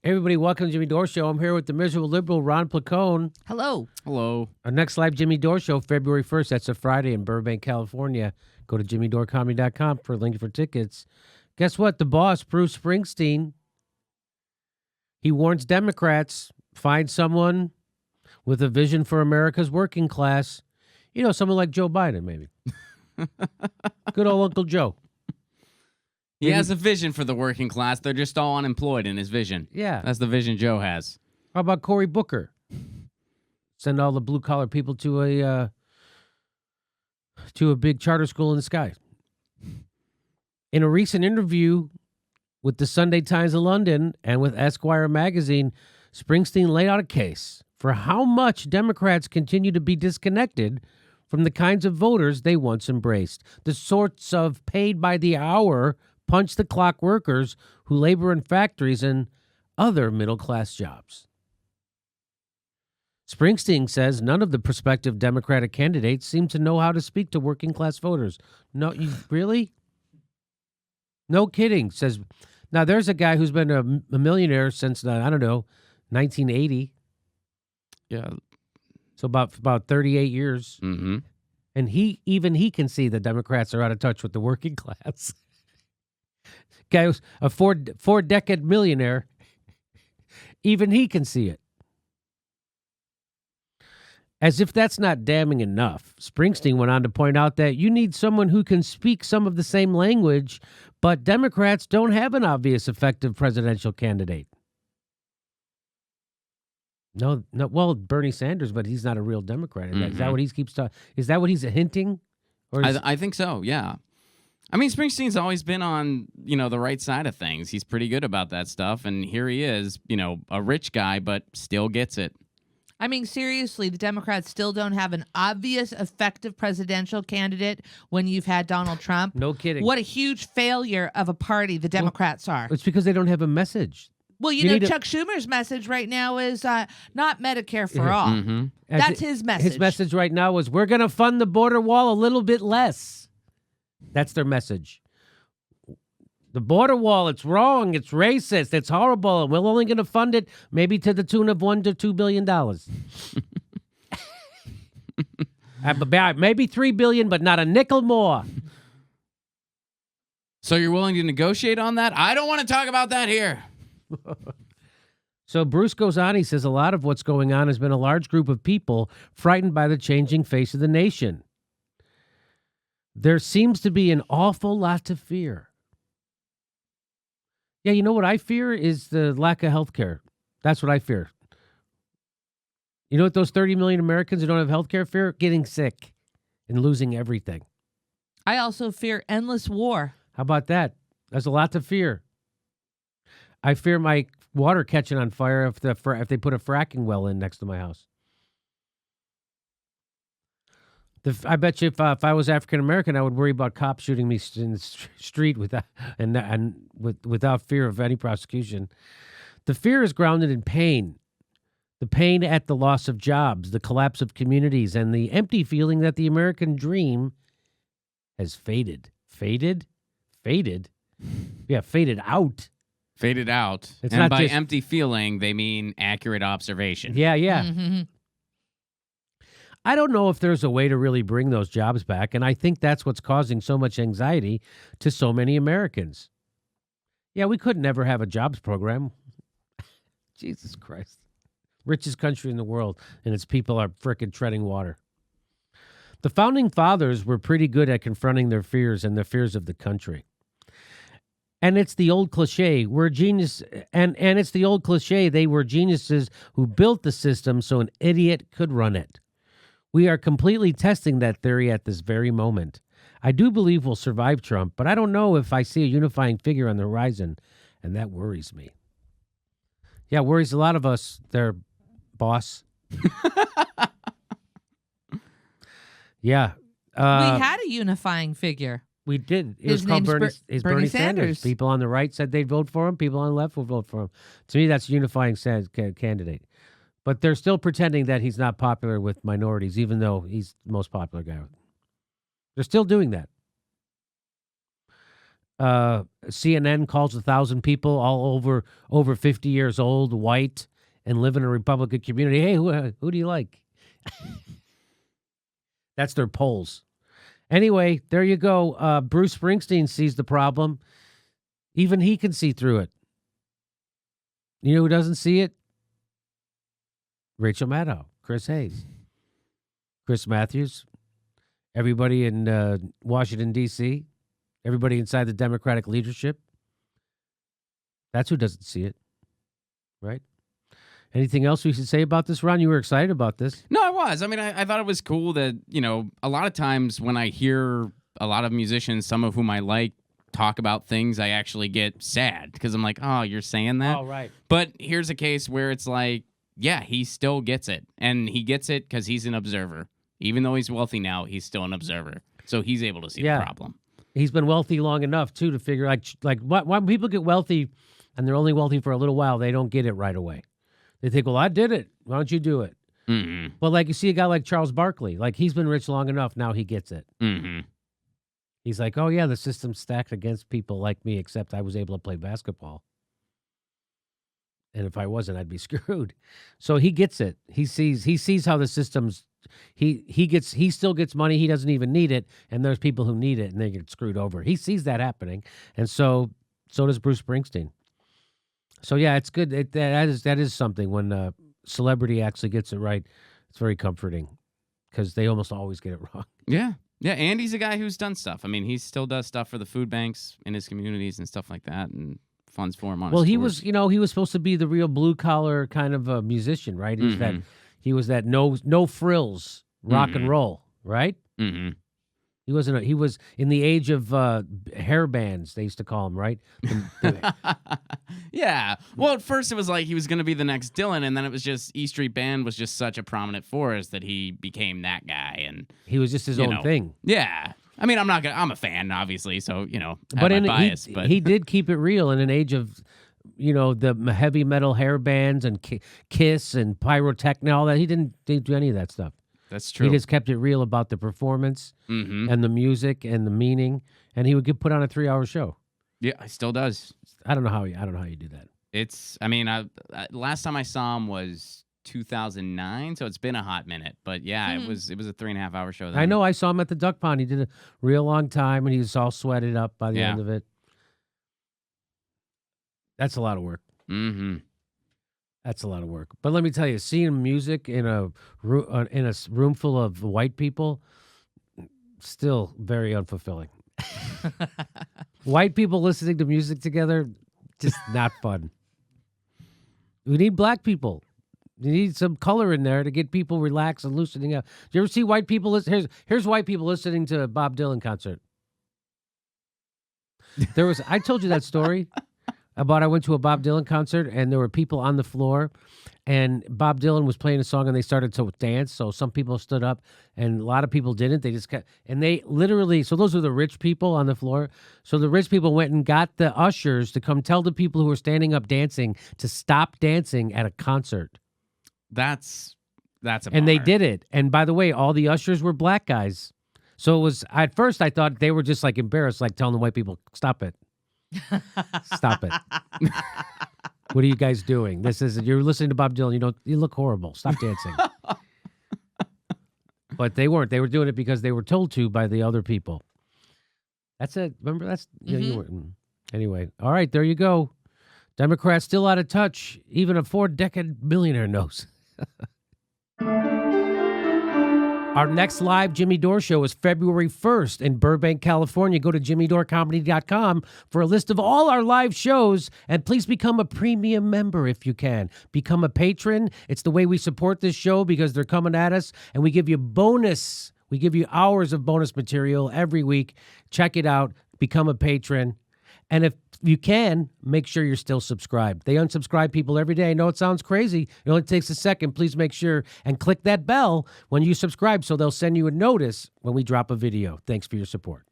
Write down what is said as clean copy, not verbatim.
Hey everybody, welcome to Jimmy Dore Show. I'm here with the miserable liberal Ron Placone. Hello. Hello. Our next live Jimmy Dore Show, February 1st. That's a Friday in Burbank, California. Go to jimmydoorecomedy.com for a link for tickets. Guess what? The boss, Bruce Springsteen, he warns Democrats, find someone with a vision for America's working class. You know, someone like Joe Biden, maybe. Good old Uncle Joe. He has a vision for the working class. They're just all unemployed in his vision. Yeah. That's the vision Joe has. How about Cory Booker? Send all the blue-collar people to a big charter school in the sky. In a recent interview with the Sunday Times of London and with Esquire magazine, Springsteen laid out a case for how much Democrats continue to be disconnected from the kinds of voters they once embraced, the sorts of paid-by-the-hour, punch-the-clock workers who labor in factories and other middle-class jobs. Springsteen says none of the prospective Democratic candidates seem to know how to speak to working-class voters. No, really? No kidding, says... Now, there's a guy who's been a millionaire since, 1980. Yeah. So about 38 years. Mm-hmm. And he can see the Democrats are out of touch with the working class. Guy was a four-decade millionaire. Even he can see it. As if that's not damning enough, Springsteen went on to point out that you need someone who can speak some of the same language, but Democrats don't have an obvious effective presidential candidate. No, well, Bernie Sanders, but he's not a real Democrat. Is that what he keeps talking? Is that what he's hinting? Or I think so, yeah. I mean, Springsteen's always been on, the right side of things. He's pretty good about that stuff, and here he is, a rich guy, but still gets it. I mean, seriously, the Democrats still don't have an obvious, effective presidential candidate when you've had Donald Trump. No kidding. What a huge failure of a party the Democrats are. It's because they don't have a message. Well, Chuck Schumer's message right now is not Medicare for all. Mm-hmm. That's his message. His message right now is we're going to fund the border wall a little bit less. That's their message. The border wall, it's wrong, it's racist, it's horrible, and we're only going to fund it maybe to the tune of $1 to $2 billion. Maybe $3 billion, but not a nickel more. So you're willing to negotiate on that? I don't want to talk about that here. So Bruce goes on, he says a lot of what's going on has been a large group of people frightened by the changing face of the nation. There seems to be an awful lot to fear. Yeah, you know what I fear is the lack of health care. That's what I fear. You know what those 30 million Americans who don't have health care fear? Getting sick and losing everything. I also fear endless war. How about that? There's a lot to fear. I fear my water catching on fire if they put a fracking well in next to my house. I bet you if I was African American, I would worry about cops shooting me in the street without fear of any prosecution. The fear is grounded in pain. The pain at the loss of jobs, the collapse of communities, and the empty feeling that the American dream has faded. Faded? Faded? Yeah, faded out. Faded out. It's and not by just empty feeling, they mean accurate observation. Yeah. Mm-hmm. I don't know if there's a way to really bring those jobs back, and I think that's what's causing so much anxiety to so many Americans. Yeah, we could never have a jobs program. Jesus Christ. Richest country in the world, and its people are frickin' treading water. The founding fathers were pretty good at confronting their fears and the fears of the country. And it's the old cliche, we're genius, and it's the old cliche, they were geniuses who built the system so an idiot could run it. We are completely testing that theory at this very moment. I do believe we'll survive Trump, but I don't know if I see a unifying figure on the horizon, and that worries me. Yeah, worries a lot of us there, boss. Yeah. We had a unifying figure. We did. It His was called name's Bernie Sanders. People on the right said they'd vote for him. People on the left will vote for him. To me, that's a unifying candidate. But they're still pretending that he's not popular with minorities, even though he's the most popular guy. They're still doing that. CNN calls 1,000 people all over 50 years old, white, and live in a Republican community. Hey, who do you like? That's their polls. Anyway, there you go. Bruce Springsteen sees the problem. Even he can see through it. You know who doesn't see it? Rachel Maddow, Chris Hayes, Chris Matthews, everybody in Washington, D.C., everybody inside the Democratic leadership. That's who doesn't see it, right? Anything else we should say about this, Ron? You were excited about this. No, I was. I mean, I thought it was cool that, a lot of times when I hear a lot of musicians, some of whom I like, talk about things, I actually get sad because I'm like, oh, you're saying that? Oh, right. But here's a case where it's like, yeah, he still gets it. And he gets it because he's an observer. Even though he's wealthy now, he's still an observer. So he's able to see the problem. He's been wealthy long enough, too, to figure, when people get wealthy and they're only wealthy for a little while, they don't get it right away. They think, well, I did it. Why don't you do it? Mm-hmm. But you see a guy like Charles Barkley, he's been rich long enough. Now he gets it. Mm-hmm. He's like, oh, yeah, the system's stacked against people like me, except I was able to play basketball. And if I wasn't, I'd be screwed. So he gets it. He sees how the system's, he still gets money. He doesn't even need it. And there's people who need it and they get screwed over. He sees that happening. And so does Bruce Springsteen. So yeah, it's good. That is something when a celebrity actually gets it right. It's very comforting because they almost always get it wrong. Yeah. Yeah, Andy's a guy who's done stuff. I mean, he still does stuff for the food banks in his communities and stuff like that, and funds for him on his he tours. was, he was supposed to be the real blue collar kind of a musician, right? He was that no frills rock and roll, right? Mm-hmm. He wasn't. He was in the age of hair bands. They used to call him, right? Yeah. Well, at first it was like he was going to be the next Dylan, and then it was just E Street Band was just such a prominent force that he became that guy, and he was just his own thing. Yeah. I mean, I'm a fan, obviously, so but my bias. But he did keep it real in an age of, the heavy metal hair bands and Kiss and pyrotechnic, all that. He didn't do any of that stuff. That's true. He just kept it real about the performance and the music and the meaning, and he would put on a 3-hour show. Yeah, he still does. I don't know how you do that. It's. I mean, last time I saw him was 2009, so it's been a hot minute. But yeah, it was a 3.5-hour show. Then. I know. I saw him at the Duck Pond. He did a real long time, and he was all sweated up by the end of it. That's a lot of work. Mm-hmm. That's a lot of work. But let me tell you, seeing music in a room full of white people, still very unfulfilling. White people listening to music together, just not fun. We need black people. You need some color in there to get people relaxed and loosening up. Do you ever see white people? Here's white people listening to a Bob Dylan concert. I told you that story. I went to a Bob Dylan concert, and there were people on the floor, and Bob Dylan was playing a song, and they started to dance. So some people stood up, and a lot of people didn't. They just kept, and they literally. So those were the rich people on the floor. So the rich people went and got the ushers to come tell the people who were standing up dancing to stop dancing at a concert. That's a bummer. And they did it. And by the way, all the ushers were black guys. So it was at first I thought they were just embarrassed, telling the white people, "Stop it." Stop it. What are you guys doing? You're listening to Bob Dylan. You look horrible. Stop dancing. But they weren't. They were doing it because they were told to by the other people. That's it. Remember, you weren't. Anyway. All right. There you go. Democrats still out of touch. Even a 4-decade millionaire knows. Our next live Jimmy Dore show is February 1st in Burbank, California. Go to jimmydorcomedy.com for a list of all our live shows, and please become a premium member if you can. Become a patron. It's the way we support this show because they're coming at us, and we give you bonus. We give you hours of bonus material every week. Check it out. Become a patron. And if you can, make sure you're still subscribed. They unsubscribe people every day. I know it sounds crazy. It only takes a second. Please make sure and click that bell when you subscribe so they'll send you a notice when we drop a video. Thanks for your support.